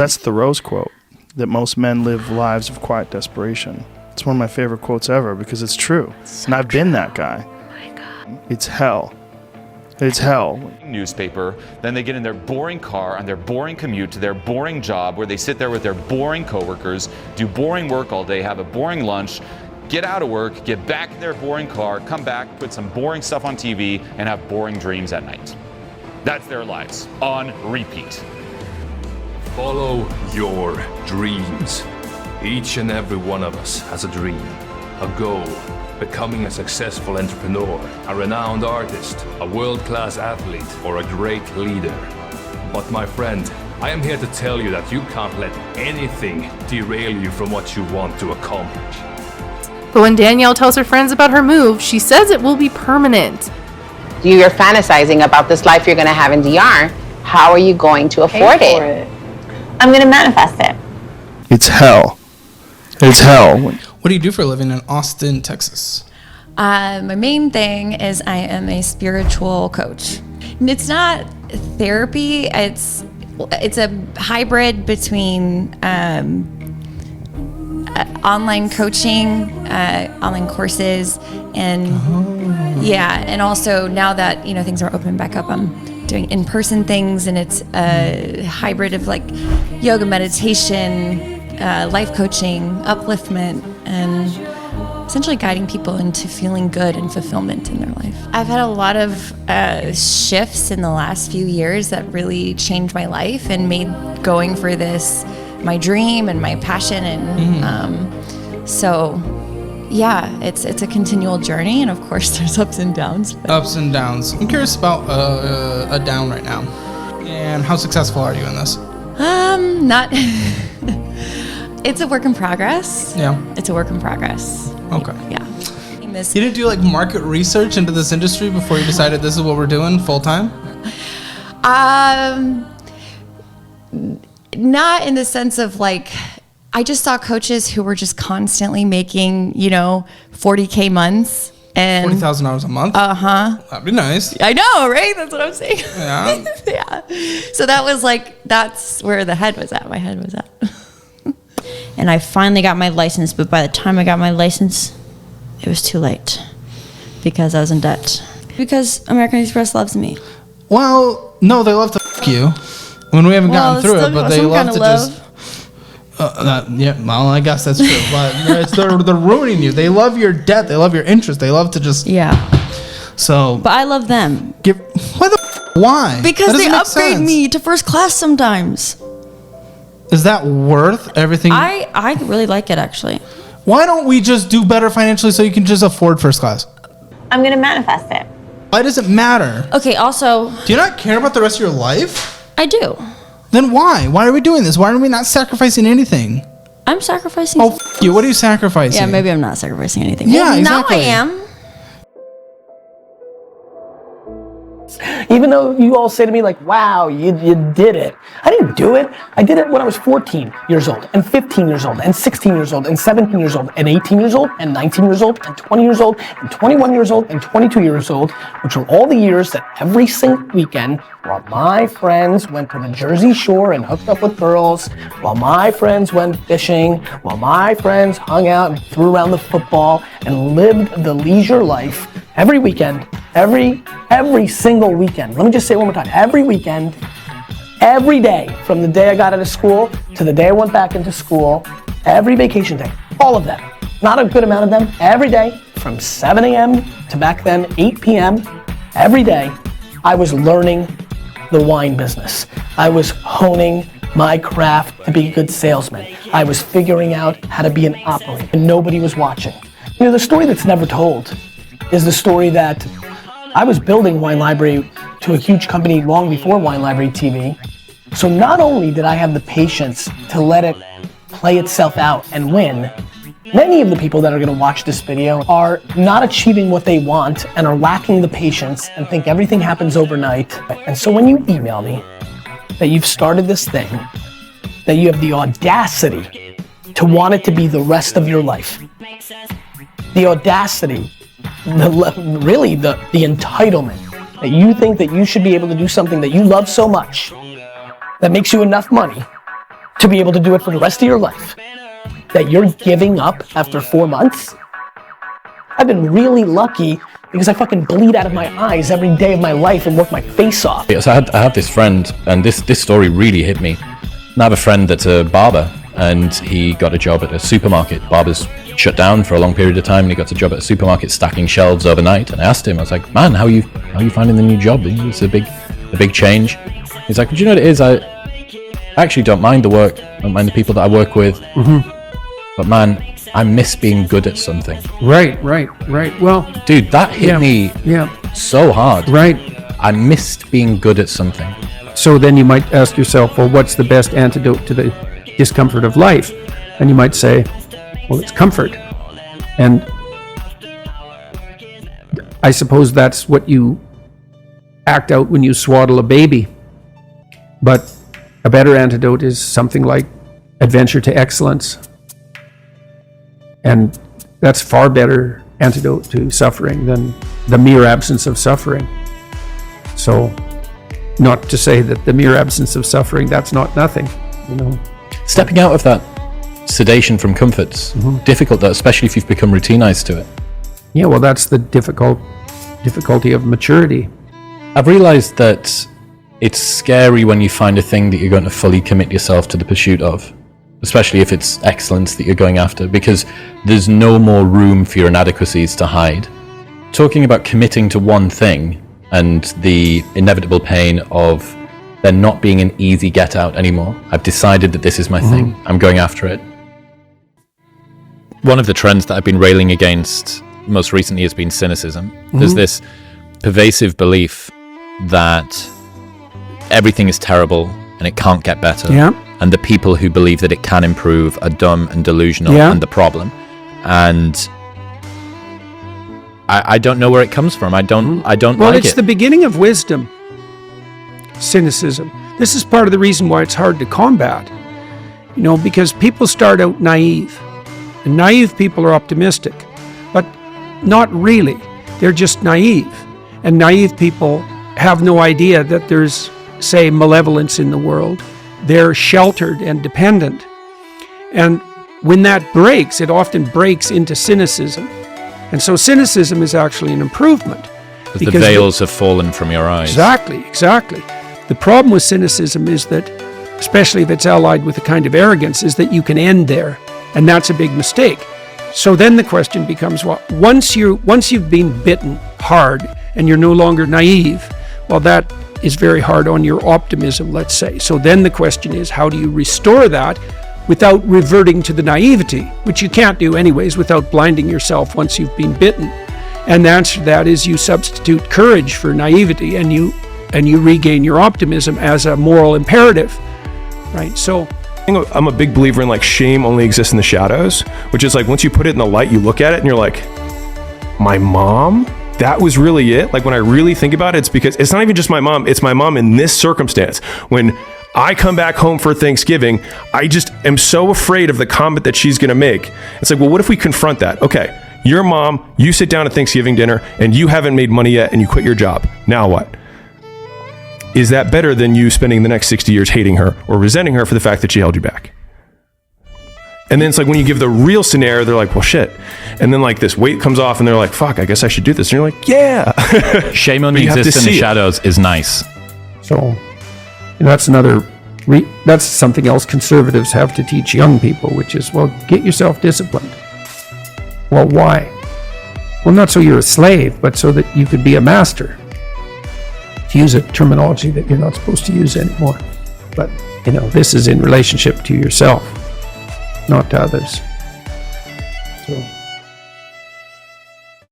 That's Thoreau's quote, that most men live lives of quiet desperation. It's one of my favorite quotes ever because it's true. And I've been that guy. Oh my God. It's hell. It's hell. Newspaper, then they get in their boring car on their boring commute to their boring job where they sit there with their boring coworkers, do boring work all day, have a boring lunch, get out of work, get back in their boring car, come back, put some boring stuff on TV, and have boring dreams at night. That's their lives, on repeat. Follow your dreams. Each and every one of us has a dream, a goal, becoming a successful entrepreneur, a renowned artist, a world-class athlete, or a great leader. But my friend, I am here to tell you that you can't let anything derail you from what you want to accomplish. But when Danielle tells her friends about her move, she says it will be permanent. You're fantasizing about this life you're going to have in DR. How are you going to afford it? I'm going to manifest it. It's hell. It's hell. What do you do for a living in Austin, Texas? My main thing is I am a spiritual coach. It's not therapy. It's a hybrid between online coaching, online courses, and and also now that things are open back up, I'm doing in-person things, and it's a hybrid of like yoga, meditation, life coaching, upliftment, and essentially guiding people into feeling good and fulfillment in their life. I've had a lot of shifts in the last few years that really changed my life and made going for this my dream and my passion. And so, yeah, it's a continual journey, and of course there's ups and downs. Ups and downs. I'm curious about a down right now. And how successful are you in this? Not... It's a work in progress. Yeah. It's a work in progress. Okay. Yeah. You didn't do like market research into this industry before you decided this is what we're doing full time? Not in the sense of like, I just saw coaches who were just constantly making, $40K months. And $40,000 a month? That'd be nice. I know, right? That's what I'm saying. Yeah. Yeah. So that's where the head was at. My head was at. And I finally got my license, but by the time I got my license, it was too late because I was in debt. Because American Express loves me. Well, no, they love to f*** you when we haven't gotten through it, but they love to just... I guess that's true. But they're ruining you. They love your debt. They love your interest. They love to just... Yeah. So... But I love them. Why? Because they upgrade me to first class sometimes. Is that worth everything? I really like it, actually. Why don't we just do better financially so you can just afford first class? I'm going to manifest it. Why does it matter? Okay, also... Do you not care about the rest of your life? I do. Then why? Why are we doing this? Why are we not sacrificing anything? I'm sacrificing... Oh, f*** you. What are you sacrificing? Yeah, maybe I'm not sacrificing anything. Yeah, well, exactly. Now I am. Even though you all say to me like, wow, you did it. I didn't do it. I did it when I was 14 years old, and 15 years old, and 16 years old, and 17 years old, and 18 years old, and 19 years old, and 20 years old, and 21 years old, and 22 years old, which were all the years that every single weekend, while my friends went to the Jersey Shore and hooked up with girls, while my friends went fishing, while my friends hung out and threw around the football and lived the leisure life every weekend, every single weekend. Let me just say it one more time. Every weekend, every day, from the day I got out of school to the day I went back into school, every vacation day, all of them. Not a good amount of them. Every day, from 7 a.m. to back then 8 p.m., every day, I was learning the wine business. I was honing my craft to be a good salesman. I was figuring out how to be an operator, and nobody was watching. The story that's never told is the story that I was building Wine Library to a huge company long before Wine Library TV. So not only did I have the patience to let it play itself out and win, many of the people that are gonna watch this video are not achieving what they want and are lacking the patience and think everything happens overnight. And so when you email me that you've started this thing, that you have the audacity to want it to be the rest of your life, the audacity, the entitlement that you think that you should be able to do something that you love so much that makes you enough money to be able to do it for the rest of your life, that you're giving up after 4 months? I've been really lucky because I fucking bleed out of my eyes every day of my life and work my face off. So I had this friend, and this story really hit me. I have a friend that's a barber, and he got a job at a supermarket. Barbers shut down for a long period of time, and he got a job at a supermarket stacking shelves overnight. And I asked him, I was like, man, how are you finding the new job? It's a big change. He's like, do you know what it is? I actually don't mind the work. I don't mind the people that I work with. Mm-hmm. But man, I miss being good at something. Right. Well, dude, that hit me so hard. Right. I missed being good at something. So then you might ask yourself, well, what's the best antidote to the discomfort of life? And you might say, well, it's comfort. And I suppose that's what you act out when you swaddle a baby. But a better antidote is something like adventure to excellence. And that's far better antidote to suffering than the mere absence of suffering. So, not to say that the mere absence of suffering, that's not nothing, you know. Stepping out of that sedation from comfort's difficult, though, especially if you've become routinized to it. Yeah, well, that's the difficulty of maturity. I've realized that it's scary when you find a thing that you're going to fully commit yourself to the pursuit of, especially if it's excellence that you're going after, because there's no more room for your inadequacies to hide. Talking about committing to one thing and the inevitable pain of there not being an easy get out anymore. I've decided that this is my thing. I'm going after it. One of the trends that I've been railing against most recently has been cynicism. There's this pervasive belief that everything is terrible and it can't get better. Yeah. And the people who believe that it can improve are dumb and delusional and the problem. And I don't know where it comes from. I don't like it. Well, it's the beginning of wisdom. Cynicism. This is part of the reason why it's hard to combat. You know, because people start out naive. And naive people are optimistic. But not really. They're just naive. And naive people have no idea that there's, say, malevolence in the world. They're sheltered and dependent. And when that breaks, it often breaks into cynicism. And so cynicism is actually an improvement. Because the veils have fallen from your eyes. Exactly. The problem with cynicism is that, especially if it's allied with a kind of arrogance, is that you can end there. And that's a big mistake. So then the question becomes, well, once you've been bitten hard and you're no longer naive, well, that is very hard on your optimism, let's say. So then the question is, how do you restore that without reverting to the naivety, which you can't do anyways without blinding yourself once you've been bitten? And the answer to that is you substitute courage for naivety, and you regain your optimism as a moral imperative, right? So I'm a big believer in like shame only exists in the shadows, which is like once you put it in the light, you look at it and you're like, my mom? That was really it? Like when I really think about it, it's because it's not even just my mom, it's my mom in this circumstance. When I come back home for Thanksgiving, I just am so afraid of the comment that she's gonna make. It's like, well, what if we confront that? Okay, your mom, you sit down at Thanksgiving dinner and you haven't made money yet and you quit your job. Now what? Is that better than you spending the next 60 years hating her or resenting her for the fact that she held you back? And then it's like when you give the real scenario, they're like, well, shit. And then like this weight comes off and they're like, fuck, I guess I should do this. And you're like, yeah. Shame only exists in the shadows is nice. So that's that's something else conservatives have to teach young people, which is, well, get yourself disciplined. Well, why? Well, not so you're a slave, but so that you could be a master. To use a terminology that you're not supposed to use anymore. But, you know, this is in relationship to yourself, not to others. So